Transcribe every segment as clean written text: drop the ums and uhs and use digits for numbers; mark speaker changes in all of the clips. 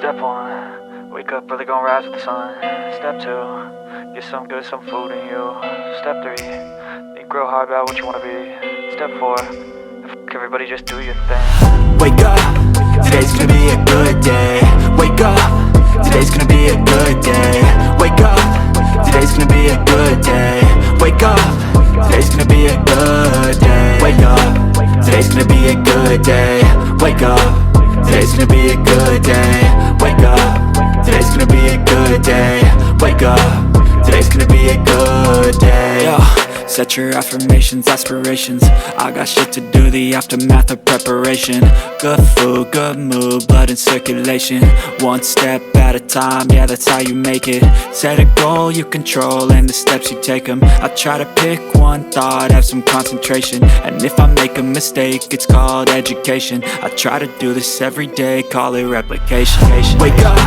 Speaker 1: Step 1, wake up early, gonna rise with the sun. Step 2, get some good, some food in you. Step 3, think real hard about what you wanna be. Step 4, everybody just do your thing.
Speaker 2: Wake up, today's gonna be a good day. Wake up, today's gonna be a good day. Wake up, today's gonna be a good day. Wake up, today's gonna be a good day. Wake up, today's gonna be a good day. Wake up, today's gonna be a good day. Wake up, today's gonna be a good day. Wake up, today's gonna be a good day. Yo, set your affirmations, aspirations. I got shit to do, the aftermath of preparation. Good food, good mood, blood in circulation. One step at a time, yeah, that's how you make it. Set a goal you control and the steps you take them. I try to pick one thought, have some concentration. And if I make a mistake, it's called education. I try to do this every day, call it replication. Wake up,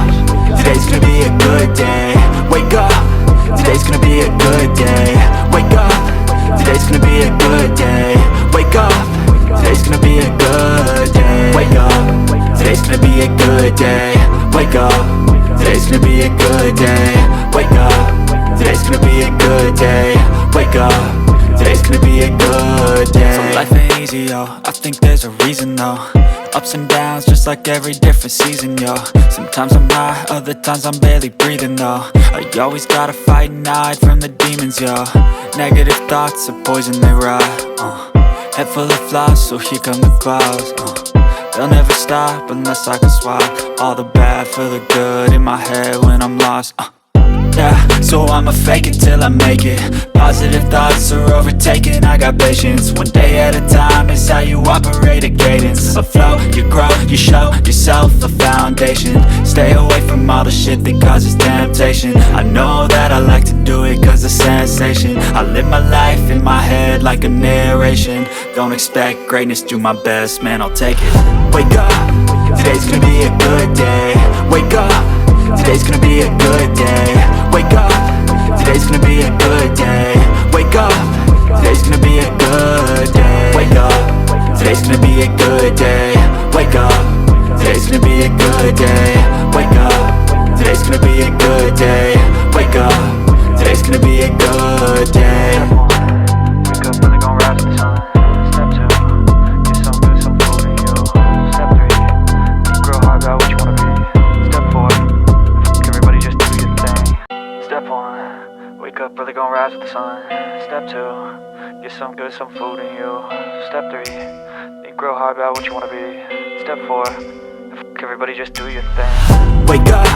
Speaker 2: today's gonna be a good day. Wake up, today's gonna be a good day. Wake up, today's gonna be a good day. Wake up, today's gonna be a good day. Wake up, today's gonna be a good day. Wake up, today's gonna be a good day. Wake up, today's gonna be a good day. Wake up, today's gonna be a good day. So life ain't easy, yo, I think there's a reason though. Ups and downs, just like every different season, yo. Sometimes I'm high, other times I'm barely breathing, though. I always gotta fight and hide from the demons, yo. Negative thoughts are poison, they rot. Head full of flies, so here come the clouds. They'll never stop unless I can swap all the bad for the good in my head when I'm lost. Yeah, so I'ma fake it till I make it. Positive thoughts are overtaken, I got patience. One day at a time is how you operate a cadence. A flow, you grow, you show yourself a foundation. Stay away from all the shit that causes temptation. I know that I like to do it cause it's sensation. I live my life in my head like a narration. Don't expect greatness, do my best, man, I'll take it. Wake up, today's gonna be a good day. Wake up, today's gonna be a good day. Wake up, today's gonna be a good day. Wake up, today's gonna be a good day. Wake up, today's gonna be a good day. Wake up, today's gonna be a good day. Wake up, today's gonna be a good day. Wake up, today's gonna be a good day.
Speaker 1: Wake up early, gonna rise with the sun. Step 2, get some good, some food in you. Step 3, think real hard about what you wanna be. Step 4, everybody just do your thing. Step 1, wake up early, gonna rise with the sun. Step 2, get some good, some food in you. Step 3, think real hard about what you wanna be. Step 4, everybody just do your thing.
Speaker 2: Wake up,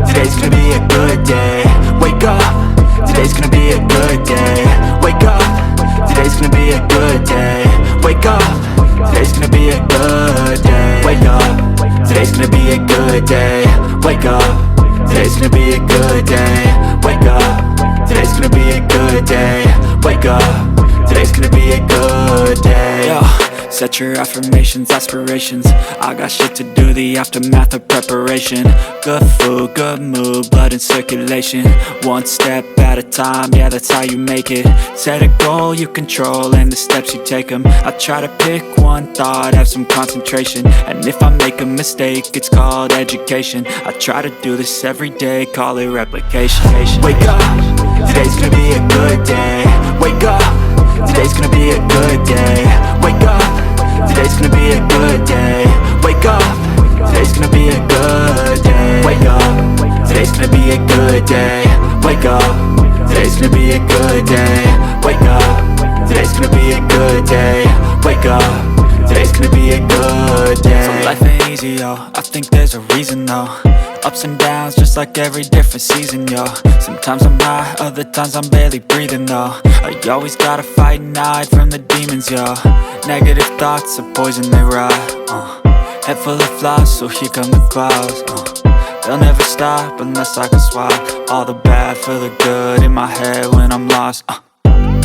Speaker 2: today's gonna be a good day. Wake up, today's gonna be a good day. Wake up, today's gonna be a good day. Wake up, today's gonna be a good day. Wake up, today's gonna be a good day. Wake up, today's gonna be a good day. Wake up, today's gonna be a good day. Wake up, today's gonna be a good day. Yo, set your affirmations, aspirations. I got shit to do, the aftermath of preparation. Good food, good mood, blood in circulation. One step at a time, yeah, that's how you make it. Set a goal you control and the steps you take them. I try to pick one thought, have some concentration. And if I make a mistake, it's called education. I try to do this every day, call it replication. Wake up, today's gonna be a good day. Wake up, today's gonna be a good day. Wake up, today's gonna be a good day. Wake up, today's gonna be a good day. Wake up, today's gonna be a good day. Wake up, today's gonna be a good day. Wake up, today's gonna be a good day. Wake up, today's gonna be a good day. So life ain't easy, yo, I think there's a reason though. Ups and downs, just like every different season, yo. Sometimes I'm high, other times I'm barely breathing, though. I always gotta fight and hide from the demons, yo. Negative thoughts are poison, they rot. Head full of flies, so here come the clouds. They'll never stop unless I can swap all the bad for the good in my head when I'm lost.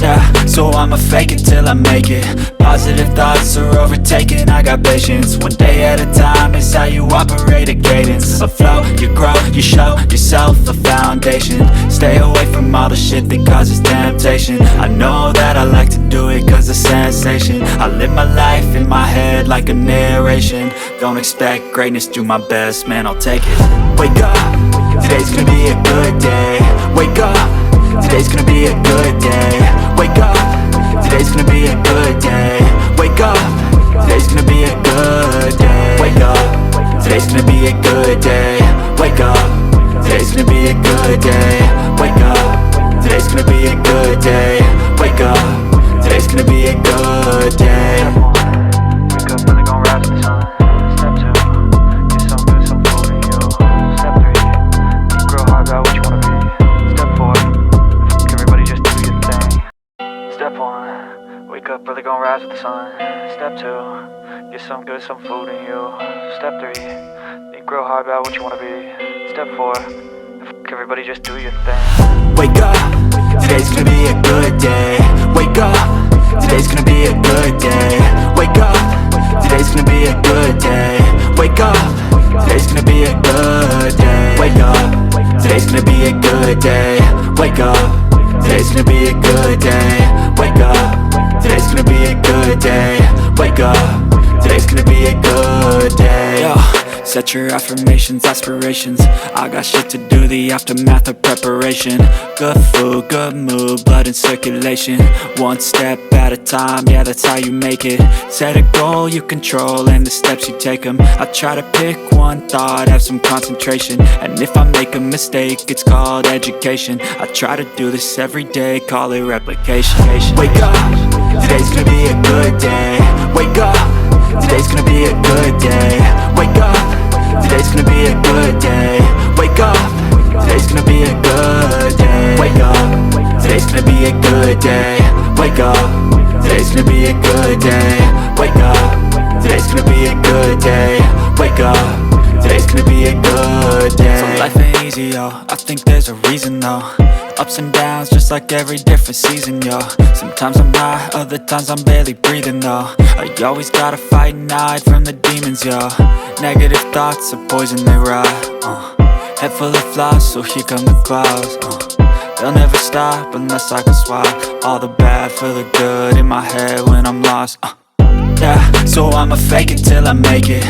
Speaker 2: Yeah, so I'ma fake it till I make it. Positive thoughts are overtaken, I got patience. One day at a time is how you operate a cadence. A flow, you grow, you show yourself a foundation. Stay away from all the shit that causes temptation. I know that I like to do it cause it's sensation. I live my life in my head like a narration. Don't expect greatness, do my best, man, I'll take it. Wake up, today's gonna be a good day. Wake up, today's gonna be a good day. Wake up, today's gonna be a good day. Wake up, today's gonna be a good day. Wake up, today's gonna be a good day. Wake up, today's gonna be a good day. Wake up, today's gonna be a good day. Wake up, today's gonna be a good day.
Speaker 1: Step 1, wake up early, gon' rise with the sun. Step 2, get some good, some food in you. Step 3, think real hard about what you wanna be. Step 4, everybody just do your thing. Step 1, wake up early, gon' rise with the sun. Step 2, get some good, some food in you. Step 3, think real hard about what you wanna be. Step 4, everybody just do your thing.
Speaker 2: Wake up, today's gonna be a good day. Wake up, today's gonna be a good day. Wake up, today's gonna be a good day. Wake up, today's gonna be a good day. Wake up, today's gonna be a good day. Wake up, today's gonna be a good day. Wake up, today's gonna be a good day. Wake up, today's gonna be a good day. Yo, set your affirmations, aspirations. I got shit to do, the aftermath of preparation. Good food, good mood, blood in circulation. One step at a time, yeah, that's how you make it. Set a goal you control and the steps you take them. I try to pick one thought, have some concentration. And if I make a mistake, it's called education. I try to do this every day, call it replication. Wake up, today's gonna be a good day. Wake up, today's gonna be a good day. Wake up, today's gonna be a good day. Wake up, today's gonna be a good day. Wake up, today's gonna be a good day. Wake up, today's gonna be a good day. Wake up, today's gonna be a good day. Wake up, today's gonna be a good day. So life ain't easy, yo, I think there's a reason though. Ups and downs, just like every different season, yo. Sometimes I'm high, other times I'm barely breathing, though. I always gotta fight and hide from the demons, yo. Negative thoughts are poison, they rot. Head full of flies, so here come the clouds. They'll never stop unless I can swap all the bad for the good in my head when I'm lost. Yeah, so I'ma fake it till I make it.